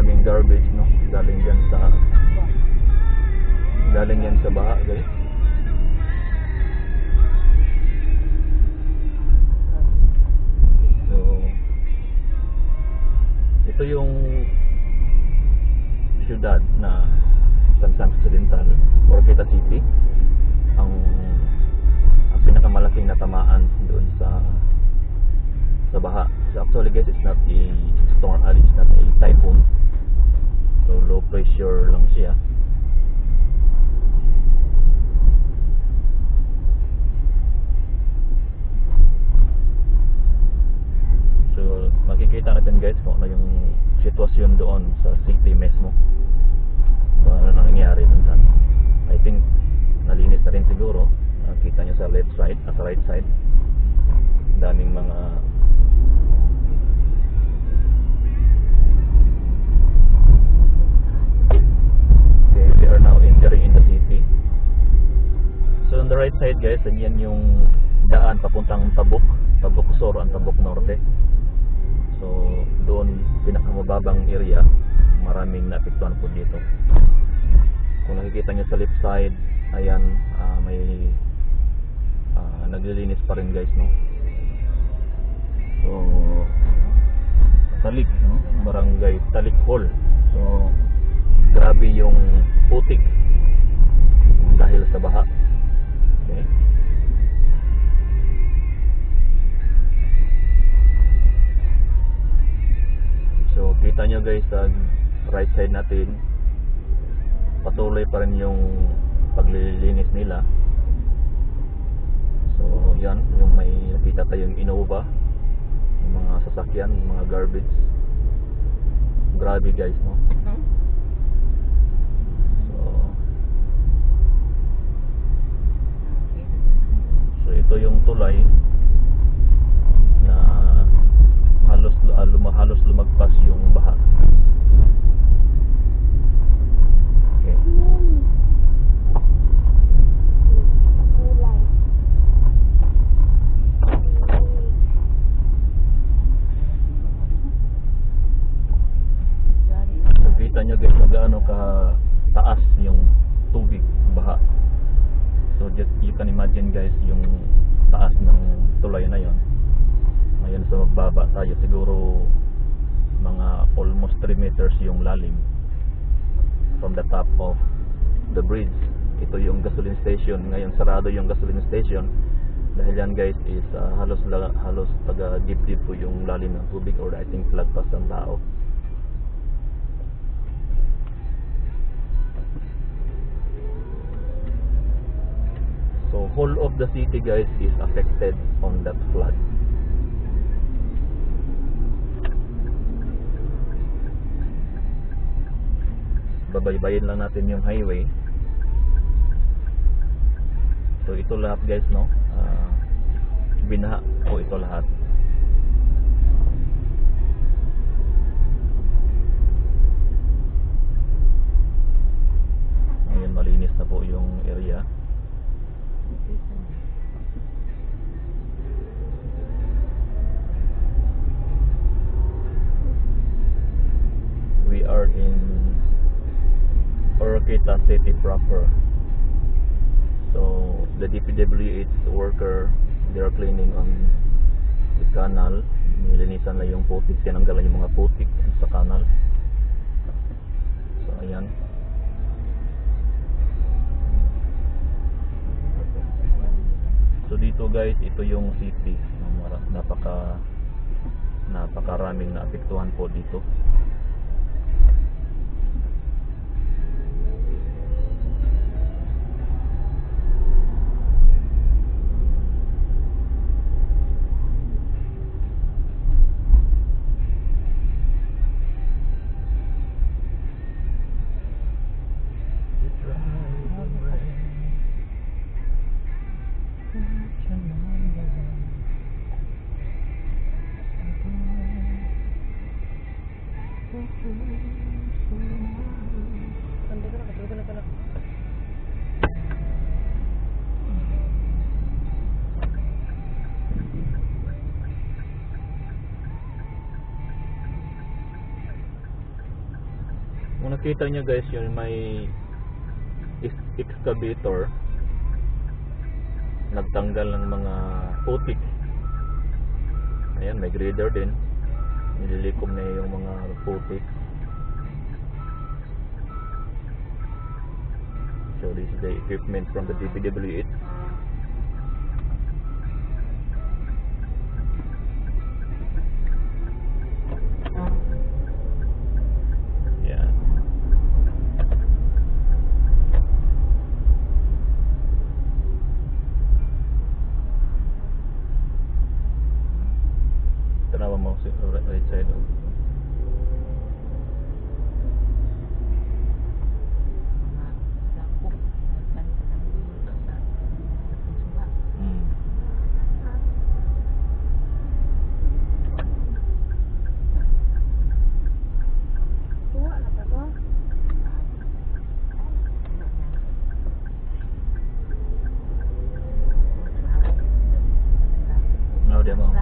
daming garbage, no? Galing yan sa baha, guys. So ito yung syudad na San Occidental, Oroquieta City. Ang pinakamalaking natamaan doon sa baha. So actually guys, it's not a storm, it's not a typhoon. So low pressure lang siya. So makikita natin guys kung ano yung sitwasyon doon sa city mismo. So ano nangyayari doon. I think nalinis na rin siguro. Nakita nyo sa left side at sa right side, daming mga okay, we are now entering in the city. So on the right side guys, yan yung daan papuntang Tabuk Sur, ang Tabuk Norte. So doon pinakamababang area, maraming naapektuhan po dito. Kung nakikita nyo sa left side, ayan, may naglilinis pa rin guys, no? So Talik, no? Barangay Talik Hall. So grabe yung putik dahil sa baha. Okay. So kita nyo guys sa right side natin, patuloy pa rin yung paglilinis nila. So yan, yung may nakita tayong Innova, yung mga sasakyan, yung mga garbage. Grabe guys, no? So ito yung tulay na halos lumagpas yung baha. Okay. Kita nyo guys kung gaano ka taas yung tubig, baha. So just you can imagine guys yung taas ng tulay na yon. Ngayon sa magbaba tayo, siguro mga almost 3 meters yung lalim from the top of the bridge. Ito yung gasoline station. Ngayon sarado yung gasoline station dahil yan guys is halos taga deep po yung lalim ng tubig, or I think lagpas ng tao. So whole of the city guys is affected on that flood. Babaybayin lang natin yung highway. So ito lahat guys, no? Binaha po ito lahat. Ngayon malinis na po yung area. We are in Oroquieta City proper. So the DPWH worker, they are cleaning on the canal. Nilinisan na yung putik, tinanggalan yung mga putik sa canal. So ayan. So dito guys, ito yung city. Napakaraming naapektuhan po dito. Kung nakita nyo guys, yun may excavator nagtanggal ng mga putik. Ayan, may grader din, nililikom na yung mga putik. So this is the equipment from the DPWH. Tanawa mo sa right side. No, dia mau.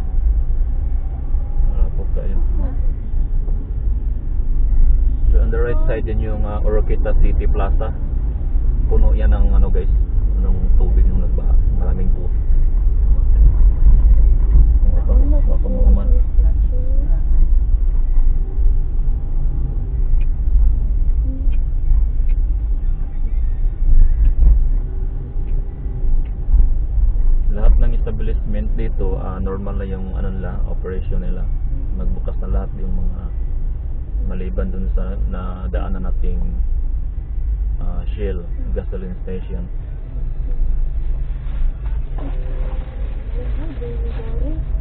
So on the right side din yung Oroqueta City Plaza. Puno yan ng ano guys, ng tubig nung nagbaha. Maraming po. Baka mo man. Lahat ng establishment dito, normal na yung ano nila, operation nila. Magbukas na lahat yung mga maliban dun sa nadaanan nating Shell gasoline station. Baby,